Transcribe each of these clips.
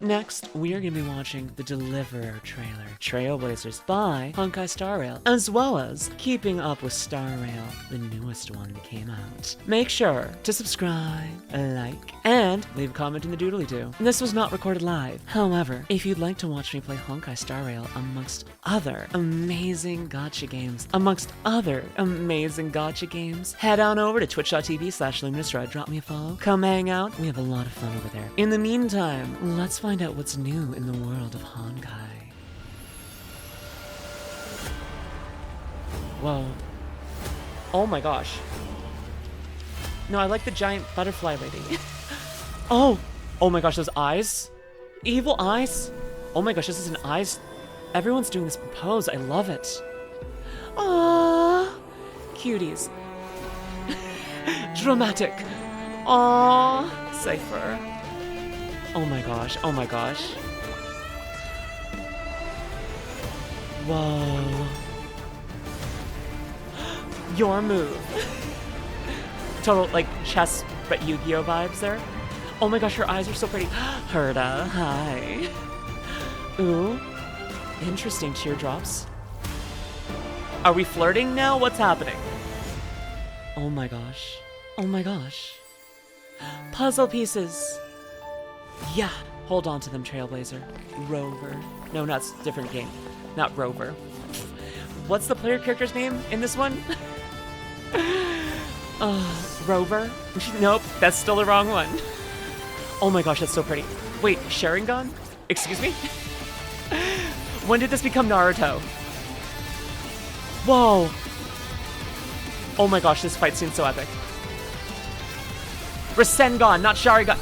Next, we are going to be watching the Deliverer trailer, Trailblazers by Honkai Star Rail, as well as Keeping Up with Star Rail, the newest one that came out. Make sure to subscribe, like, and leave a comment in the doodly-doo. This was not recorded live. However, if you'd like to watch me play Honkai Star Rail amongst other amazing gacha games, head on over to twitch.tv/LuminusRed, drop me a follow, come hang out, we have a lot of fun over there. In the meantime, let's find out what's new in the world of Honkai. Whoa. Oh my gosh. No, I like the giant butterfly lady. Oh! Oh my gosh, those eyes? Evil eyes? Oh my gosh, this is an eyes. Everyone's doing this pose. I love it. Aww. Cuties. Dramatic. Aww. Cypher. Oh my gosh. Oh my gosh. Whoa. Your move. Total, like, chess but Yu-Gi-Oh vibes there. Oh my gosh, her eyes are so pretty. Herda, hi. Ooh. Interesting teardrops. Are we flirting now? What's happening? Oh my gosh. Oh my gosh. Puzzle pieces. Yeah. Hold on to them, Trailblazer. Rover. No, not different game. Not Rover. What's the player character's name in this one? Rover? Nope, that's still the wrong one. Oh my gosh, that's so pretty. Wait, Sharingan? Excuse me? When did this become Naruto? Whoa. Oh my gosh, this fight scene's so epic. Rasengan, not Sharingan.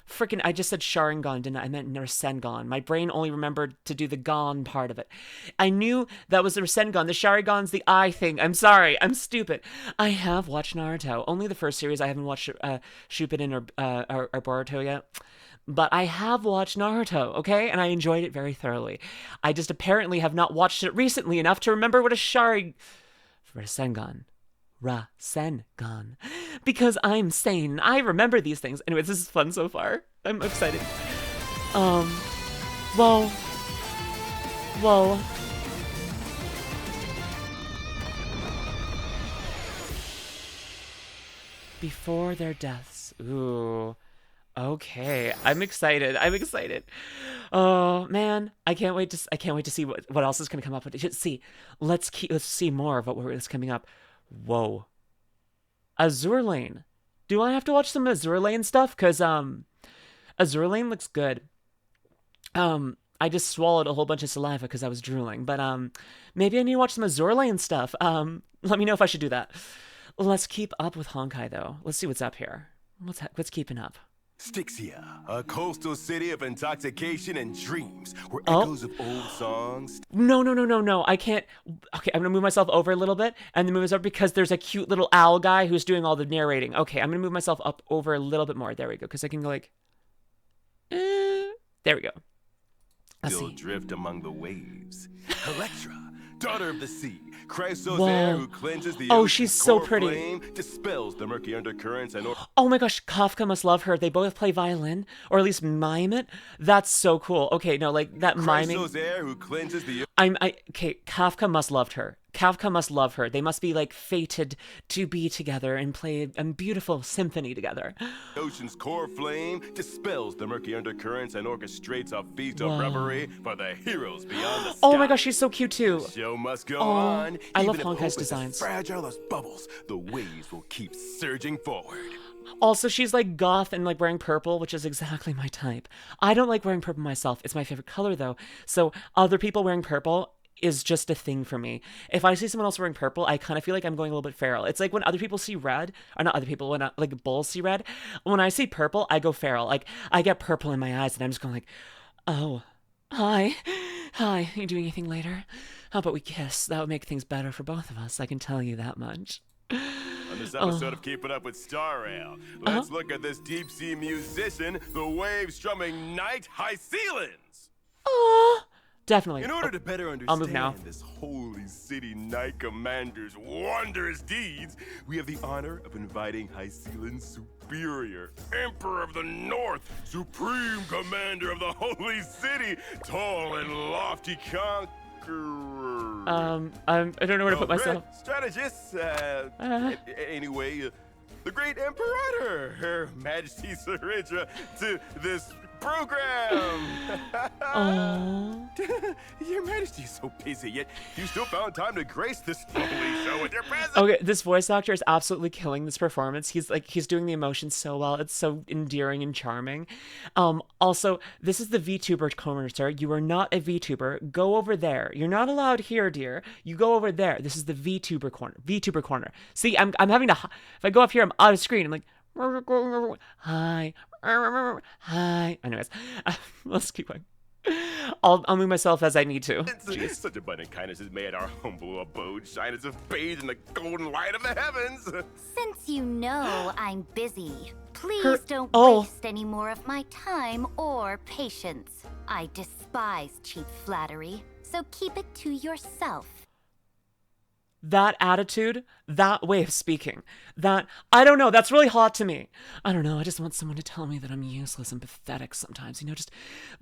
Freaking, I just said Sharingan, didn't I? I meant Rasengan. My brain only remembered to do the Gon part of it. I knew that was the Rasengan. The Sharingan's the eye thing. I'm sorry. I'm stupid. I have watched Naruto. Only the first series. I haven't watched Shippuden or Boruto yet. But I have watched Naruto, okay? And I enjoyed it very thoroughly. I just apparently have not watched it recently enough to remember what a Rasengan. Rasengan. Because I'm sane. I remember these things. Anyways, this is fun so far. I'm excited. Whoa. Whoa. Before their deaths. Ooh. Okay. I'm excited. I'm excited. Oh man, I can't wait to see what else is gonna come up. Let's see more of what's coming up. Whoa. Azure Lane. Do I have to watch some Azure Lane stuff? Because, Azure Lane looks good. I just swallowed a whole bunch of saliva because I was drooling. But, maybe I need to watch some Azure Lane stuff. Let me know if I should do that. Let's keep up with Honkai, though. Let's see what's up here. What's keeping up? Styxia, a coastal city of intoxication and dreams, where echoes of old songs. No, I can't. Okay, I'm gonna move myself over a little bit, and then move myself because there's a cute little owl guy who's doing all the narrating. Okay, I'm gonna move myself up over a little bit more. There we go, because I can go like, there we go. Still drift among the waves. Electra, daughter of the sea, Chrysosaur who cleanses the ocean's she's so pretty. Flame, dispels the murky undercurrents and oh my gosh, Kafka must love her. They both play violin, or at least mime it. That's so cool. Okay, no, like that miming. Chrysosaur who cleanses the okay, Kafka must love her. Kafka must love her. They must be like fated to be together and play a beautiful symphony together. Ocean's core flame dispels the murky undercurrents and orchestrates a feast of revelry for the heroes beyond the sky. Oh my gosh, she's so cute too. The show must go on. I love Even if Honkai's hope designs. Is as fragile as bubbles, the waves will keep surging forward. Also, she's like goth and like wearing purple, which is exactly my type. I don't like wearing purple myself. It's my favorite color though. So other people wearing purple is just a thing for me. If I see someone else wearing purple, I kind of feel like I'm going a little bit feral. It's like when other people see red, or not other people, when like bulls see red. When I see purple, I go feral. Like I get purple in my eyes, and I'm just going like, oh, hi, you doing anything later? How about we kiss? That would make things better for both of us. I can tell you that much. On this episode of Keeping Up with Star Rail, let's look at this deep sea musician, the wave strumming knight Hysilens. Definitely. In order to better I'll move now. understand this holy city knight commander's wondrous deeds, we have the honor of inviting Hysilens Superior, Emperor of the North, Supreme Commander of the Holy City, tall and lofty conqueror. I don't know where to put myself. Strategist, anyway, the great Emperor, Her Majesty Saridra, to this program. Your Majesty is so busy, yet you still found time to grace this holy show with your presence. Okay, this voice actor is absolutely killing this performance. He's doing the emotions so well. It's so endearing and charming. Also, this is the VTuber corner, sir. You are not a VTuber. Go over there. You're not allowed here, dear. You go over there. This is the VTuber corner. VTuber corner. See, I'm having to. If I go up here, I'm out of screen. I'm like, hi. Hi. Anyways, let's keep going. I'll move myself as I need to. Jeez. Such abundant kindness has made our humble abode shine as if bathed in the golden light of the heavens. Since you know I'm busy, please don't waste any more of my time or patience. I despise cheap flattery, so keep it to yourself. That attitude, that way of speaking, I don't know, that's really hot to me. I don't know, I just want someone to tell me that I'm useless and pathetic sometimes, you know, just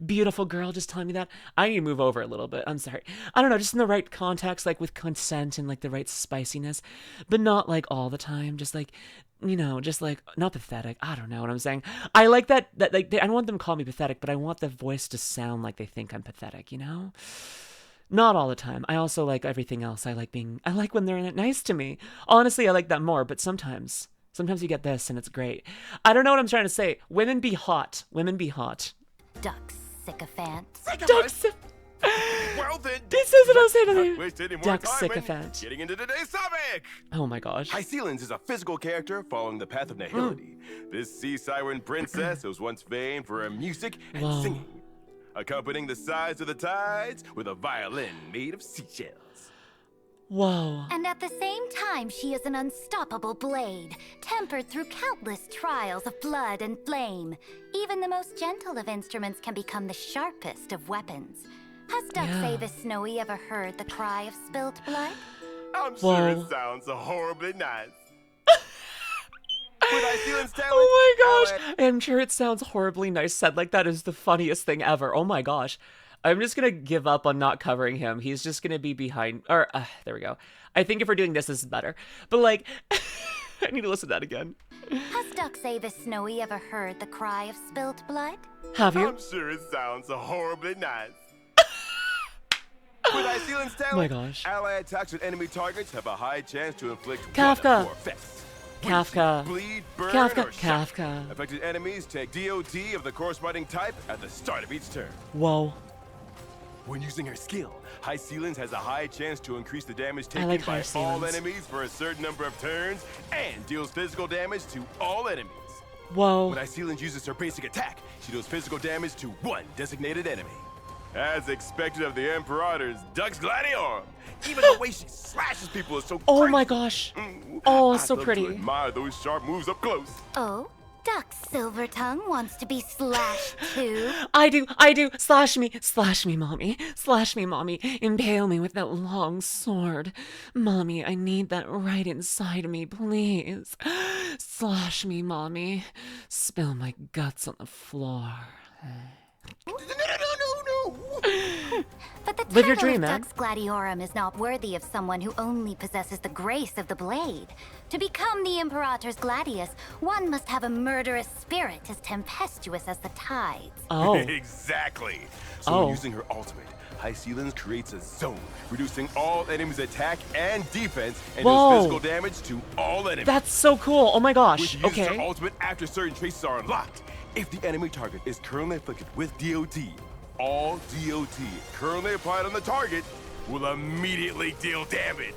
beautiful girl just telling me that. I need to move over a little bit, I'm sorry. I don't know, just in the right context, like with consent and like the right spiciness, but not like all the time, just like, you know, just like, not pathetic, I don't know what I'm saying. I like that like, I don't want them to call me pathetic, but I want the voice to sound like they think I'm pathetic, you know? Not all the time. I also like everything else. I like when they're nice to me. Honestly, I like that more, but sometimes you get this and it's great. I don't know what I'm trying to say. Women be hot. Women be hot. Duck sycophant. Well then, this is what I'm saying to not you. waste any more Duck time sycophant. Getting into today's topic. Oh my gosh. Hysilens is a physical character following the path of nihility. This sea siren princess was once famed for her music and singing, accompanying the sides of the tides with a violin made of seashells. Whoa. And at the same time, she is an unstoppable blade, tempered through countless trials of blood and flame. Even the most gentle of instruments can become the sharpest of weapons. Has Duck Say the Snowy ever heard the cry of spilt blood? I'm sure it sounds horribly nice. With Hysilens' talent, Oh my gosh. I'm sure it sounds horribly nice said like that is the funniest thing ever. Oh my gosh. I'm just going to give up on not covering him. He's just going to be behind, or there we go. I think if we're doing this is better. But like, I need to listen to that again. Has Duck Say the Snowy ever heard the cry of spilt blood? Have you? I'm sure it sounds horribly nice. With Hysilens' talent, Oh my gosh. ally attacks with enemy targets have a high chance to inflict Kafka. one of four effects. Kafka. Bleed, burn, Kafka. or shock. Kafka. Affected enemies take DOT of the corresponding type at the start of each turn. Whoa. When using her skill, Hysilens has a high chance to increase the damage taken like by all Hysilens. enemies for a certain number of turns and deals physical damage to all enemies. Whoa. When Hysilens uses her basic attack, she deals physical damage to one designated enemy. As expected of the Imperator's Duck's Gladiator, even the way she slashes people is so Oh great. my gosh. Oh, I'd so love pretty. to admire those sharp moves up close. Oh, Duck Silvertongue wants to be slashed too. I do. Slash me, mommy. Slash me, mommy. Impale me with that long sword. Mommy, I need that right inside of me, please. Slash me, mommy. Spill my guts on the floor. No. But the Live your title dream, of man. Dux Gladiorum is not worthy of someone who only possesses the grace of the blade. To become the Imperator's Gladius, one must have a murderous spirit as tempestuous as the tides. Oh. Exactly. So when using her ultimate, Hysilens creates a zone, reducing all enemies' attack and defense, and deals physical damage to all enemies. That's so cool. Oh my When gosh. she uses her Okay. ultimate after certain traces are unlocked. If the enemy target is currently afflicted with DOT, all DOT currently applied on the target will immediately deal damage.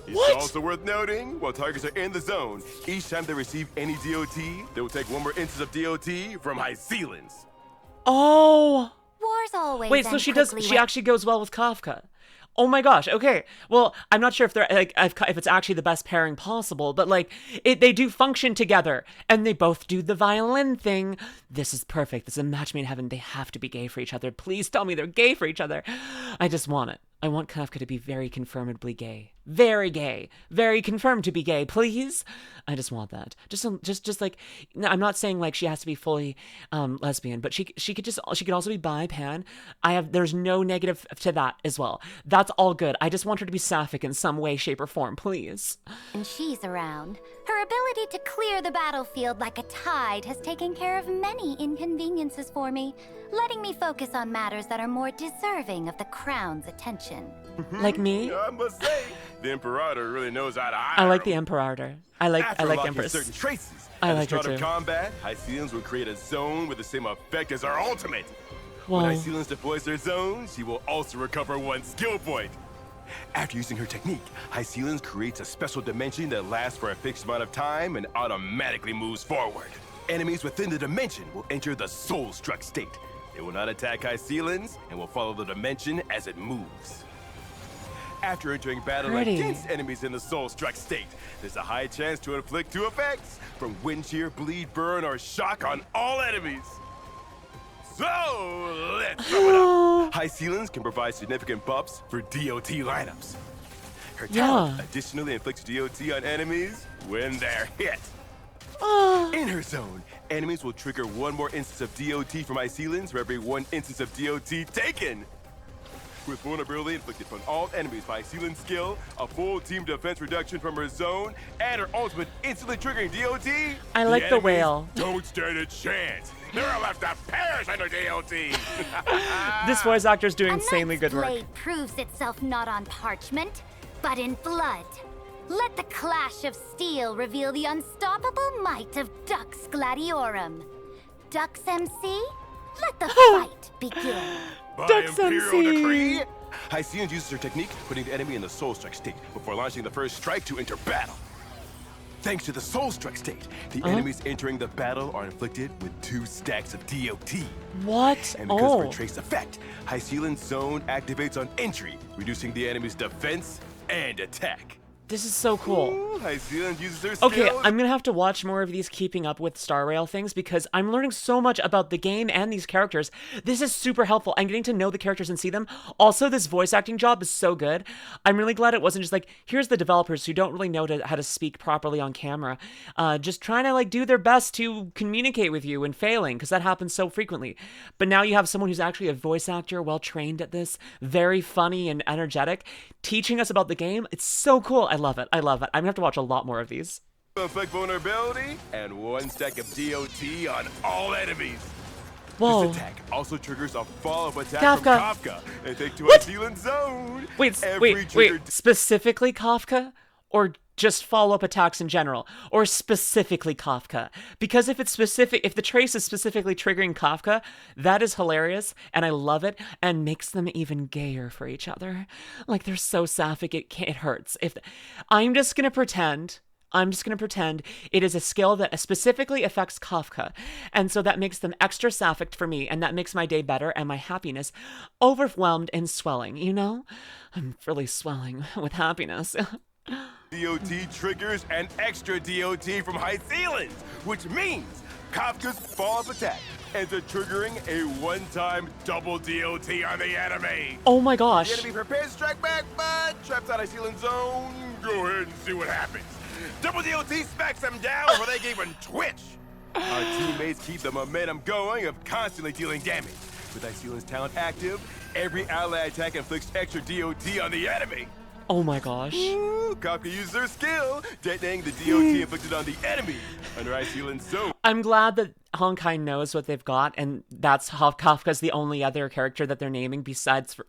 It's What? also worth noting, while targets are in the zone, each time they receive any DOT, they will take one more instance of DOT from Hysilens. Oh. War's always Wait, so end she quickly actually goes well with Kafka. Oh my gosh. Okay. Well, I'm not sure if they're like if it's actually the best pairing possible, but like they do function together, and they both do the violin thing. This is perfect. This is a match made in heaven. They have to be gay for each other. Please tell me they're gay for each other. I just want it. I want Kafka to be very confirmedly gay. Very gay. Very confirmed to be gay, please. I just want that. Just like, no, I'm not saying like she has to be fully lesbian, but she could also be bi, pan. There's no negative to that as well. That's all good. I just want her to be sapphic in some way, shape, or form, please. And she's around. Her ability to clear the battlefield like a tide has taken care of many inconveniences for me, letting me focus on matters that are more deserving of the crown's attention. Like me? I must say, the Imperator really knows how to I like the Imperator. I like the Empress. Certain traces. I At like the her start of too. combat, Hysilens will create a zone with the same effect as our ultimate. Whoa. When Hysilens deploys their zone, she will also recover 1 skill point. After using her technique, Hysilens creates a special dimension that lasts for a fixed amount of time and automatically moves forward. Enemies within the dimension will enter the soul-struck state. They will not attack Hysilens and will follow the dimension as it moves. After entering battle Pretty. against enemies in the soul-struck state, there's a high chance to inflict 2 effects from wind shear, bleed, burn, or shock on all enemies. So, let's sum it up. Hysilens can provide significant buffs for DOT lineups. Her talent additionally inflicts DOT on enemies when they're hit. In her zone, enemies will trigger 1 more instance of DOT from Hysilens for every 1 instance of DOT taken. With vulnerability inflicted from all enemies by Hysilens' skill, a full team defense reduction from her zone, and her ultimate instantly triggering DOT, I like the enemies whale. don't stand a chance. They're left to perish under DOT. This voice actor's doing insanely good work. blade proves itself not on parchment, but in blood. Let the clash of steel reveal the unstoppable might of Dux Gladiorum. Dux MC, let the fight begin. By Dux Imperial MC. decree, Hysilens uses her technique, putting the enemy in the Soul Strike state before launching the first strike to enter battle. Thanks to the Soul Strike state, the enemies entering the battle are inflicted with 2 stacks of DOT. What? And because of her trace effect, Hysilens' zone activates on entry, reducing the enemy's defense and attack. This is so cool. Ooh, Hysilens uses her skills. Okay, I'm gonna have to watch more of these keeping up with Star Rail things because I'm learning so much about the game and these characters. This is super helpful. I'm getting to know the characters and see them. Also, this voice acting job is so good. I'm really glad it wasn't just like, here's the developers who don't really know how to speak properly on camera, just trying to like do their best to communicate with you and failing, because that happens so frequently. But now you have someone who's actually a voice actor, well trained at this, very funny and energetic, teaching us about the game. It's so cool. I love it. I love it. I'm gonna have to watch a lot more of these. Effect vulnerability and 1 stack of DOT on all enemies. Whoa. This attack also triggers a follow-up attack Kafka. from Kafka and take to What? Hysilens' zone. Wait, Every wait. triggered Specifically Kafka? Or just follow-up attacks in general? Or specifically Kafka? Because if the trace is specifically triggering Kafka, that is hilarious, and I love it, and makes them even gayer for each other. Like, they're so sapphic, it hurts. I'm just gonna pretend it is a skill that specifically affects Kafka. And so that makes them extra sapphic for me, and that makes my day better and my happiness overwhelmed and swelling, you know? I'm really swelling with happiness. DOT triggers an extra DOT from Hysilens, which means Kafka's follow-up attack ends up triggering a 1-time double DOT on the enemy. Oh my gosh. The enemy prepares to strike back, but traps out Hysilens' zone. Go ahead and see what happens. Double DOT smacks them down before they can even twitch. Our teammates keep the momentum going of constantly dealing damage. With Hysilens' talent active, every ally attack inflicts extra DOT on the enemy. Oh my gosh. Ooh, Kafka uses her skill, detonating the DOT inflicted on the enemy under Hysilens' zone. I'm glad that Honkai knows what they've got, and that's how Kafka's the only other character that they're naming besides for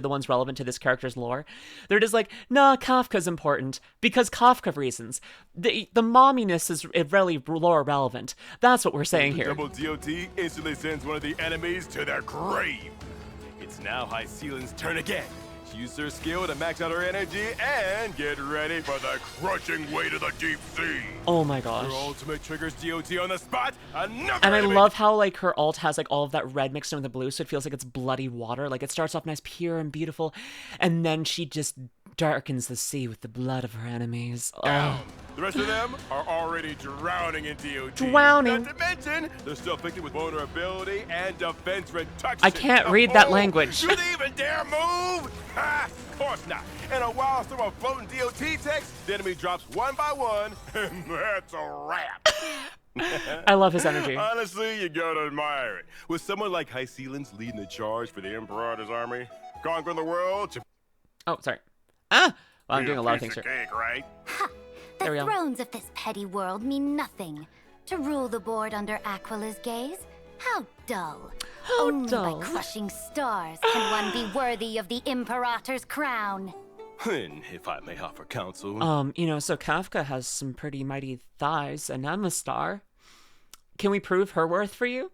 the ones relevant to this character's lore. They're just like, nah, Kafka's important because Kafka reasons. The momminess is really lore relevant. That's what we're saying here. Double DOT instantly sends one of the enemies to their grave. It's now Hysilens' turn again. Use her skill to max out her energy and get ready for the crushing weight of the deep sea. Oh my gosh. Her ultimate triggers DOT on the spot. Another And I enemy. love how like her ult has like all of that red mixed in with the blue, so it feels like it's bloody water. Like it starts off nice, pure and beautiful, and then she just darkens the sea with the blood of her enemies. Down. Oh. The rest of them are already drowning in DOT. Drowning. Not to mention, they're still afflicted with vulnerability and defense reduction. I can't read that language. Do they even dare move? Ha! Of course not. And a wild storm of floating DOT text, the enemy drops one by one, and that's a wrap. I love his energy. Honestly, you gotta admire it. With someone like Hysilens leading the charge for the Imperator's army, conquering the world to Oh, sorry. Ah! Well, I'm be doing a lot of piece things here. cake, right? Ha! The There we go. thrones of this petty world mean nothing. To rule the board under Aquila's gaze? How dull. How Only dull. by crushing stars can one be worthy of the Imperator's crown. And if I may offer counsel, You know, so Kafka has some pretty mighty thighs, and I'm a star. Can we prove her worth for you?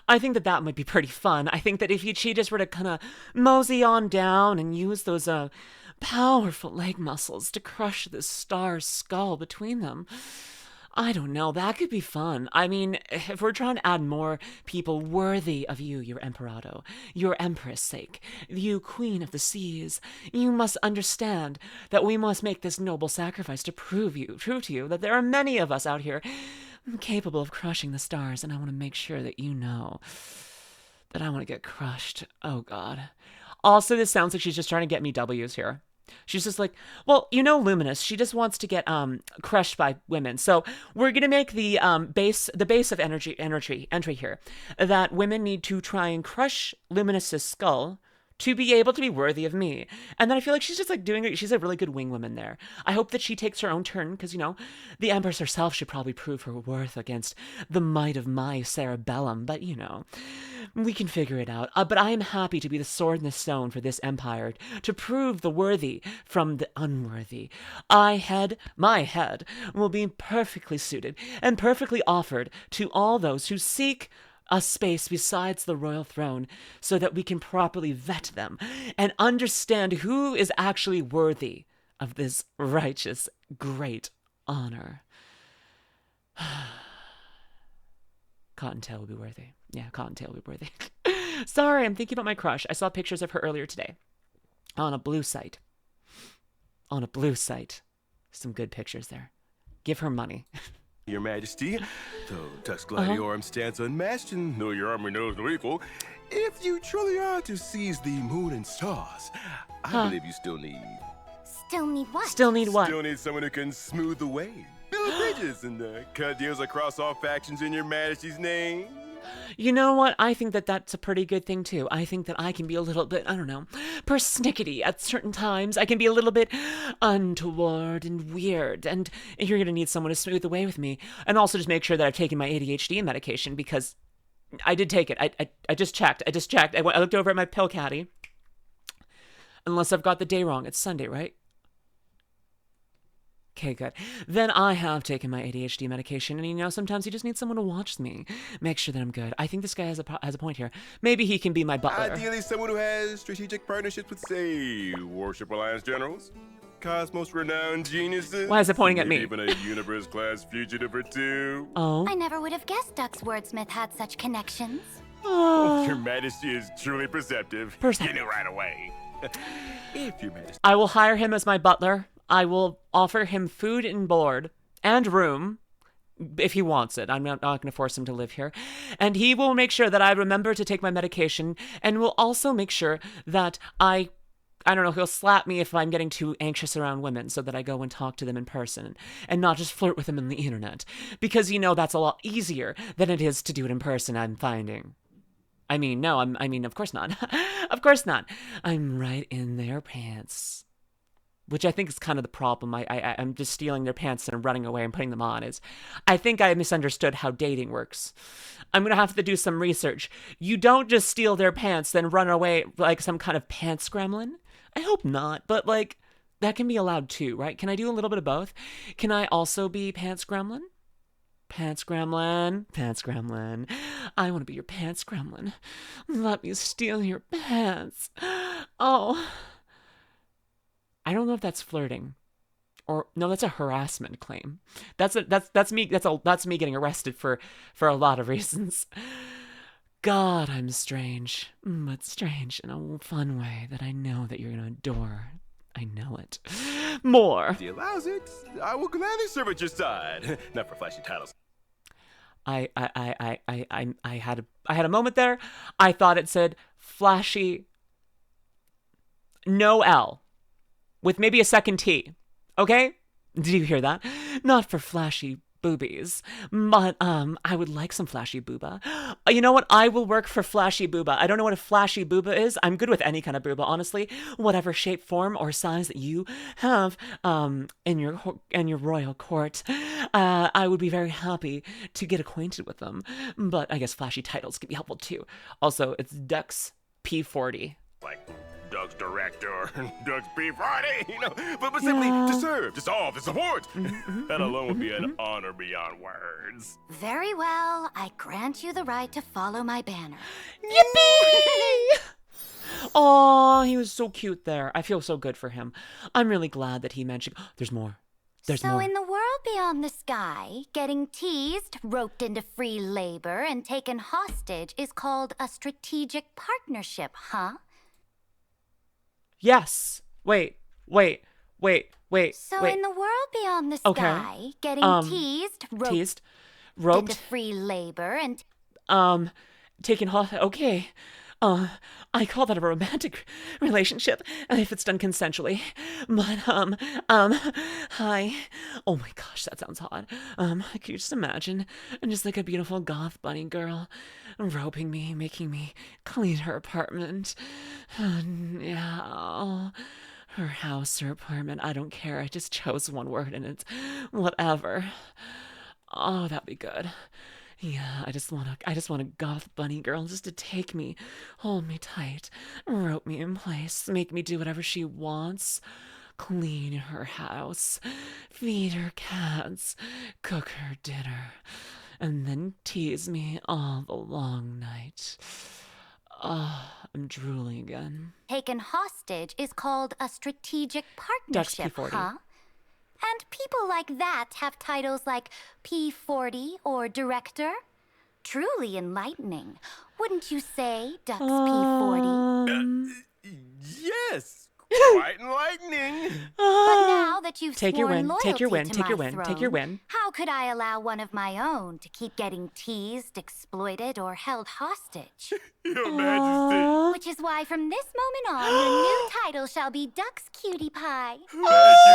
I think that that might be pretty fun. I think that if she just were to kind of mosey on down and use those powerful leg muscles to crush this star's skull between them, I don't know, that could be fun. I mean, if we're trying to add more people worthy of you, your Emperado, your Empress sake, you Queen of the Seas, you must understand that we must make this noble sacrifice to prove to you that there are many of us out here capable of crushing the stars, and I want to make sure that you know that I want to get crushed. Oh, God. Also, this sounds like she's just trying to get me W's here. She's just like, well, you know, Luminous, she just wants to get crushed by women. So we're gonna make the base of entry here, that women need to try and crush Luminous's skull to be able to be worthy of me. And then I feel like she's just like doing it. She's a really good wingwoman there. I hope that she takes her own turn, because, you know, the Empress herself should probably prove her worth against the might of my cerebellum. But, you know, we can figure it out. But I am happy to be the sword in the stone for this empire, to prove the worthy from the unworthy. My head will be perfectly suited and perfectly offered to all those who seek a space besides the royal throne, so that we can properly vet them and understand who is actually worthy of this righteous, great honor. Cottontail will be worthy. Yeah, Cottontail will be worthy. Sorry, I'm thinking about my crush. I saw pictures of her earlier today on a blue site. Some good pictures there. Give her money. Your Majesty, though Dusk Gladiorum stands unmatched and though your army knows no equal, if you truly are to seize the moon and stars, I believe you still need... Still need what? Still need what? Still need someone who can smooth the way, build bridges, and cut deals across all factions in your Majesty's name. You know what? I think that that's a pretty good thing, too. I think that I can be a little bit, I don't know, persnickety at certain times. I can be a little bit untoward and weird, and you're going to need someone to smooth the way with me. And also just make sure that I've taken my ADHD medication, because I did take it. I just checked. I looked over at my pill caddy. Unless I've got the day wrong. It's Sunday, right? Okay, good. Then I have taken my ADHD medication, and, you know, sometimes you just need someone to watch me, make sure that I'm good. I think this guy has a point here. Maybe he can be my butler. Ideally, someone who has strategic partnerships with, say, Warship Alliance generals, Cosmos-renowned geniuses. Why is it pointing at me? Even a Universe-class fugitive or two. Oh. I never would have guessed Duck's wordsmith had such connections. Oh. Your Majesty is truly perceptive. You knew right away. If Your Majesty... I will hire him as my butler. I will offer him food and board and room if he wants it. I'm not going to force him to live here. And he will make sure that I remember to take my medication, and will also make sure that I don't know, he'll slap me if I'm getting too anxious around women, so that I go and talk to them in person and not just flirt with them on the internet. Because, you know, that's a lot easier than it is to do it in person, I'm finding. I mean, of course not. Of course not. I'm right in their pants. Which I think is kind of the problem. I'm just stealing their pants and running away and putting them on. I think I misunderstood how dating works. I'm going to have to do some research. You don't just steal their pants, then run away like some kind of pants gremlin. I hope not, but, like, that can be allowed too, right? Can I do a little bit of both? Can I also be pants gremlin? Pants gremlin. I want to be your pants gremlin. Let me steal your pants. Oh... I don't know if that's flirting. Or no, that's a harassment claim. That's me getting arrested for a lot of reasons. God, I'm strange, but strange in a fun way that I know that you're gonna adore. I know it. More. If he allows it, I will gladly serve at your side. Not for flashy titles. I had a moment there. I thought it said flashy. No L, with maybe a second T. Okay? Did you hear that? Not for flashy boobies, but I would like some flashy booba. You know what? I will work for flashy booba. I don't know what a flashy booba is. I'm good with any kind of booba, honestly. Whatever shape, form, or size that you have in your royal court, I would be very happy to get acquainted with them. But I guess flashy titles could be helpful too. Also, it's Dux P40. Like Doug's director, Doug's P40, you know, but simply to serve, to solve, to support. That alone would be an honor beyond words. Very well, I grant you the right to follow my banner. Yippee! Oh, he was so cute there. I feel so good for him. I'm really glad that he mentioned. There's more. There's more. So in the world beyond the sky, getting teased, roped into free labor, and taken hostage is called a strategic partnership, huh? Yes. Wait. So in the world beyond the sky, getting teased, roped into free labor, and taken hostage. Okay. I call that a romantic relationship, if it's done consensually. But, hi. Oh my gosh, that sounds hot. Can you just imagine? And just like a beautiful goth bunny girl roping me, making me clean her apartment. Yeah. Her house, her apartment, I don't care. I just chose one word and it's whatever. Oh, that'd be good. Yeah, I just want a goth bunny girl just to take me, hold me tight, rope me in place, make me do whatever she wants, clean her house, feed her cats, cook her dinner, and then tease me all the long night. I'm drooling again. taken hostage is called a strategic partnership, P40. huh? And people like that have titles like P40 or Director. Truly enlightening. Wouldn't you say, Dux P40? Yes, quite enlightening. But now that you've Take your sworn win, take your win, loyalty to take your my win, take your throne, win. how could I allow one of my own to keep getting teased, exploited, or held hostage? Your Majesty. Which is why from this moment on, your new title shall be Dux Cutie Pie. Thank you,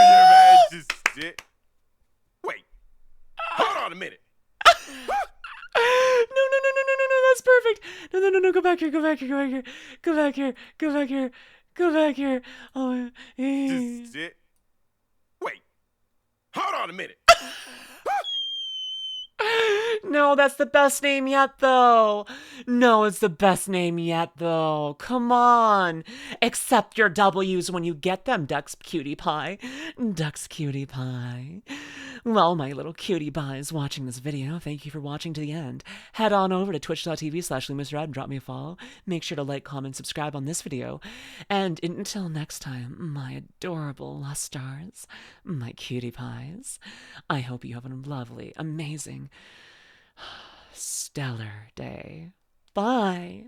Your Majesty. Wait, hold on a minute. No, that's perfect. No, go back here, go back here. Oh, Just sit. Wait, hold on a minute. No, that's the best name yet, though. No, it's the best name yet, though. Come on. Accept your W's when you get them, Dux Cutie Pie. Dux Cutie Pie. Well, my little cutie pies watching this video, thank you for watching to the end. Head on over to twitch.tv/LuminusRed and drop me a follow. Make sure to like, comment, subscribe on this video. And until next time, my adorable lust stars, my cutie pies, I hope you have a lovely, amazing, stellar day. Bye.